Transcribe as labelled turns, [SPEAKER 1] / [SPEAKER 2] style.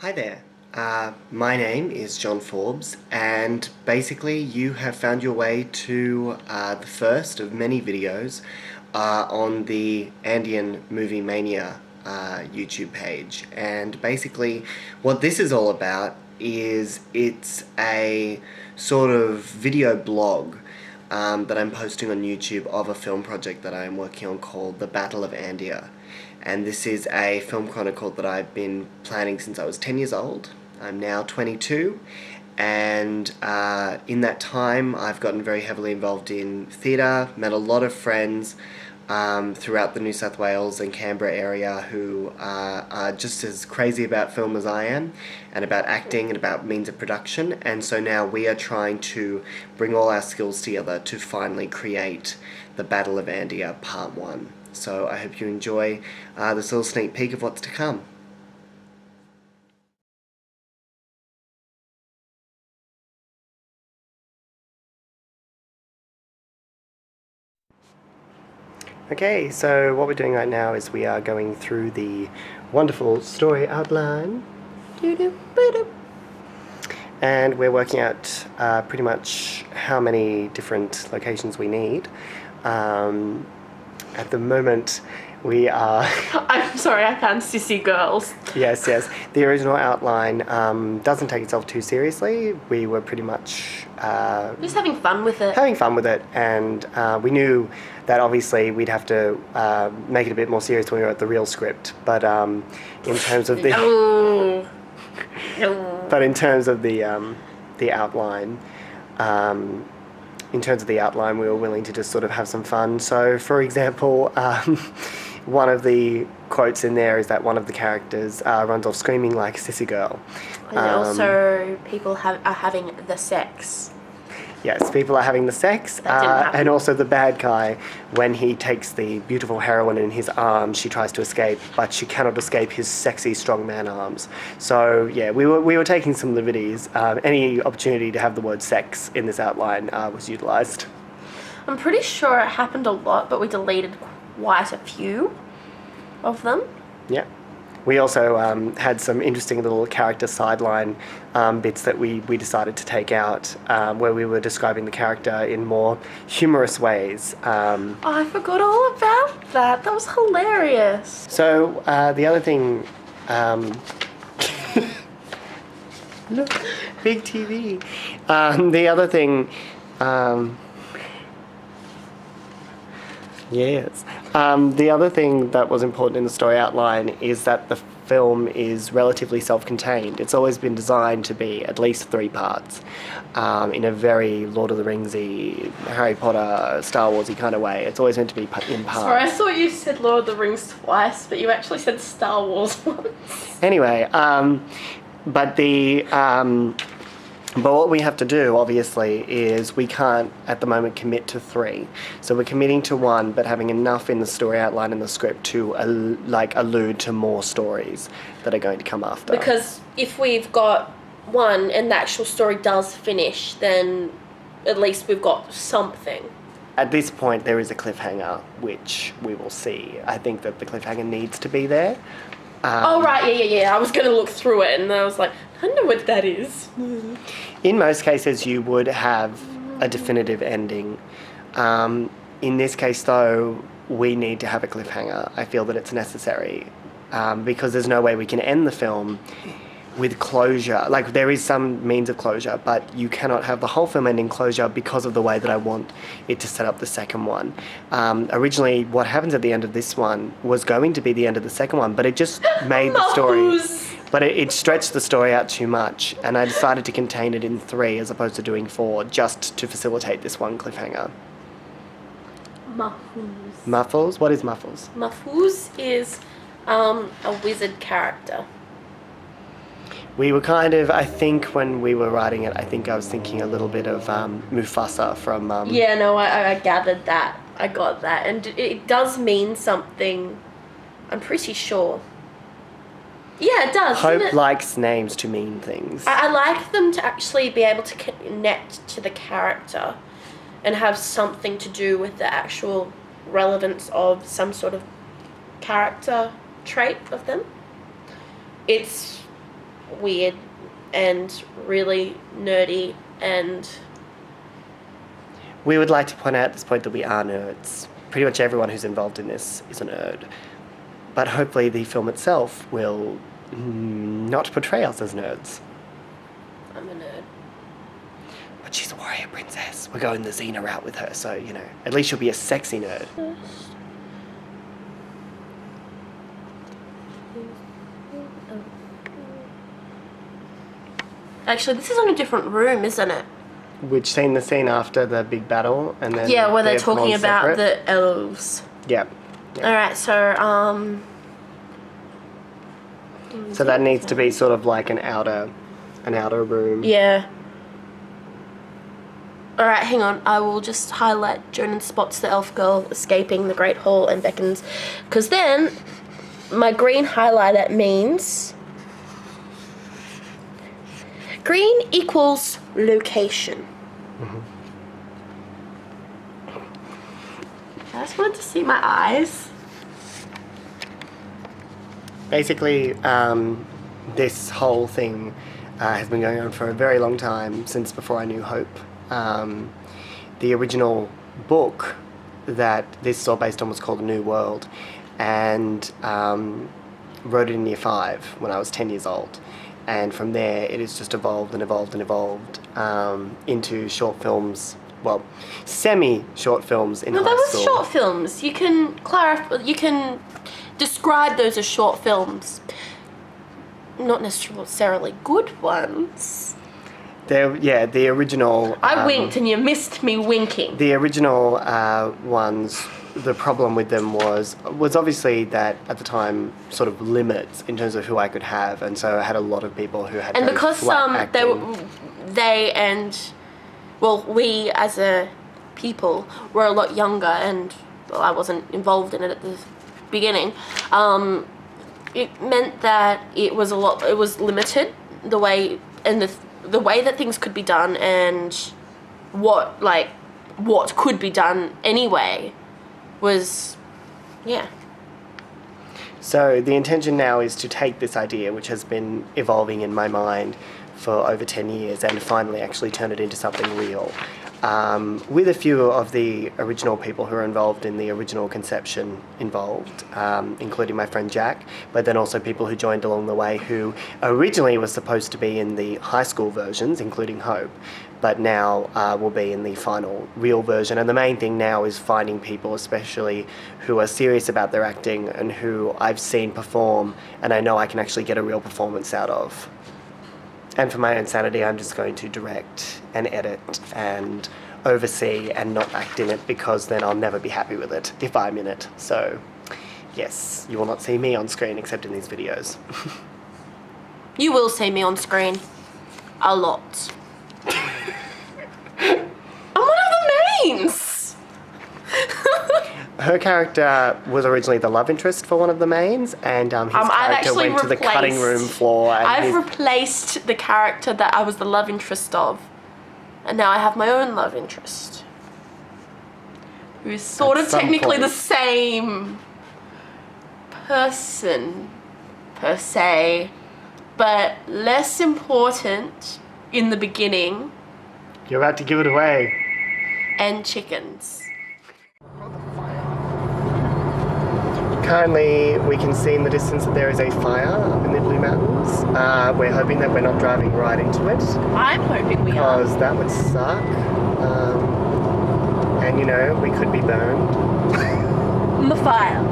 [SPEAKER 1] Hi there. My name is John Forbes, and basically you have found your way to the first of many videos on the Andean Movie Mania YouTube page. And basically what this is all about is it's a sort of video blog that I'm posting on YouTube of a film project that I'm working on called the Battle of Andea. And this is a film chronicle that I've been planning since I was 10 years old. I'm now 22, and in that time I've gotten very heavily involved in theatre, met a lot of friends throughout the New South Wales and Canberra area who are just as crazy about film as I am, and about acting and about means of production. And so now we are trying to bring all our skills together to finally create the Battle of Andea Part 1. So I hope you enjoy this little sneak peek of what's to come. Okay, so what we're doing right now is we are going through the wonderful story outline. And we're working out pretty much how many different locations we need. At the moment, we are...
[SPEAKER 2] I'm sorry, I found Sissy Girls.
[SPEAKER 1] Yes. The original outline doesn't take itself too seriously. We were pretty much...
[SPEAKER 2] just having fun with it.
[SPEAKER 1] And we knew that obviously we'd have to make it a bit more serious when we wrote the real script. But in terms of the...
[SPEAKER 2] No.
[SPEAKER 1] But in terms of the outline... we were willing to just sort of have some fun. So, for example, one of the quotes in there is that one of the characters runs off screaming like a sissy girl.
[SPEAKER 2] And also, people are having the sex.
[SPEAKER 1] Yes, people are having the sex. And also the bad guy, when he takes the beautiful heroine in his arms, she tries to escape, but she cannot escape his sexy strongman arms. So, yeah, we were taking some liberties. Any opportunity to have the word sex in this outline was utilised.
[SPEAKER 2] I'm pretty sure it happened a lot, but we deleted quite a few of them.
[SPEAKER 1] Yeah. We also had some interesting little character sideline bits that we decided to take out, where we were describing the character in more humorous ways.
[SPEAKER 2] Oh, I forgot all about that. That was hilarious.
[SPEAKER 1] So the other thing... Look, big TV. The other thing... Yes. The other thing that was important in the story outline is that the film is relatively self-contained. It's always been designed to be at least 3 parts, in a very Lord of the Ringsy, Harry Potter, Star Warsy kind of way. It's always meant to be in parts.
[SPEAKER 2] Sorry, I thought you said Lord of the Rings twice, but you actually said Star Wars once.
[SPEAKER 1] Anyway, but what we have to do, obviously, is we can't, at the moment, commit to 3. So we're committing to 1, but having enough in the story outline and the script to, allude to more stories that are going to come after.
[SPEAKER 2] Because if we've got 1 and the actual story does finish, then at least we've got something.
[SPEAKER 1] At this point, there is a cliffhanger, which we will see. I think that the cliffhanger needs to be there.
[SPEAKER 2] Oh, right, yeah. I was going to look through it, and I was like, I don't know what that is.
[SPEAKER 1] In most cases, you would have a definitive ending. In this case, though, we need to have a cliffhanger. I feel that it's necessary, because there's no way we can end the film with closure. Like, there is some means of closure, but you cannot have the whole film ending closure because of the way that I want it to set up the second one. Originally, what happens at the end of this one was going to be the end of the second one, but it just made the story... But it stretched the story out too much, and I decided to contain it in 3 as opposed to doing 4, just to facilitate this one cliffhanger.
[SPEAKER 2] Muffles.
[SPEAKER 1] Muffles? What is Muffles?
[SPEAKER 2] Muffles is a wizard character.
[SPEAKER 1] We were kind of, I think when we were writing it, I think I was thinking a little bit of Mufasa from...
[SPEAKER 2] Yeah, no, I gathered that. I got that. And it does mean something, I'm pretty sure. Yeah, it does.
[SPEAKER 1] Hope likes names to mean things.
[SPEAKER 2] I like them to actually be able to connect to the character and have something to do with the actual relevance of some sort of character trait of them. It's weird and really nerdy, and
[SPEAKER 1] We would like to point out at this point that we are nerds. Pretty much everyone who's involved in this is a nerd. But hopefully the film itself will not portray us as nerds.
[SPEAKER 2] I'm a nerd.
[SPEAKER 1] But she's a warrior princess. We're going the Xena route with her, so, at least she'll be a sexy nerd.
[SPEAKER 2] Actually, this is in a different room, isn't it?
[SPEAKER 1] Which scene? The scene after the big battle, and then
[SPEAKER 2] Yeah, where they're talking about the elves.
[SPEAKER 1] Yep.
[SPEAKER 2] Alright, so,
[SPEAKER 1] So that needs to be sort of like an outer room.
[SPEAKER 2] yeah. Alright, hang on. I will just highlight Jonan spots the elf girl escaping the Great Hall and beckons. Because then, my green highlighter means... Green equals location. I just wanted to see my eyes.
[SPEAKER 1] Basically, this whole thing has been going on for a very long time, since before I knew Hope. The original book that this is all based on was called A New World, and wrote it in year 5 when I was 10 years old. And from there, it has just evolved and evolved and evolved into short films. Well, semi-short films in high school.
[SPEAKER 2] No, they were short films. You can clarify. You can describe those as short films. Not necessarily good ones.
[SPEAKER 1] The original...
[SPEAKER 2] I winked and you missed me winking.
[SPEAKER 1] The original ones, the problem with them was obviously that at the time sort of limits in terms of who I could have, and so I had a lot of people who had
[SPEAKER 2] and
[SPEAKER 1] very
[SPEAKER 2] because
[SPEAKER 1] flat acting.
[SPEAKER 2] we as a people were a lot younger, and I wasn't involved in it at the beginning. It meant that it was limited the way that things could be done, and what could be done anyway was, yeah.
[SPEAKER 1] So the intention now is to take this idea, which has been evolving in my mind for over 10 years, and finally actually turn it into something real. With a few of the original people who are involved in the original conception involved, including my friend Jack, but then also people who joined along the way who originally were supposed to be in the high school versions, including Hope, but now will be in the final real version. And the main thing now is finding people, especially who are serious about their acting and who I've seen perform and I know I can actually get a real performance out of. And for my own sanity, I'm just going to direct and edit and oversee and not act in it, because then I'll never be happy with it if I'm in it. So, yes, you will not see me on screen except in these videos.
[SPEAKER 2] You will see me on screen. A lot. I'm one of the mains!
[SPEAKER 1] Her character was originally the love interest for one of the mains, and his character went to the cutting room floor. And
[SPEAKER 2] I've replaced the character that I was the love interest of, and now I have my own love interest, who is sort of technically the same person, per se, but less important in the beginning.
[SPEAKER 1] You're about to give it away.
[SPEAKER 2] And chickens.
[SPEAKER 1] Currently, we can see in the distance that there is a fire up in the Blue Mountains. We're hoping that we're not driving right into it.
[SPEAKER 2] I'm hoping we are.
[SPEAKER 1] Because that would suck. And we could be burned.
[SPEAKER 2] The fire.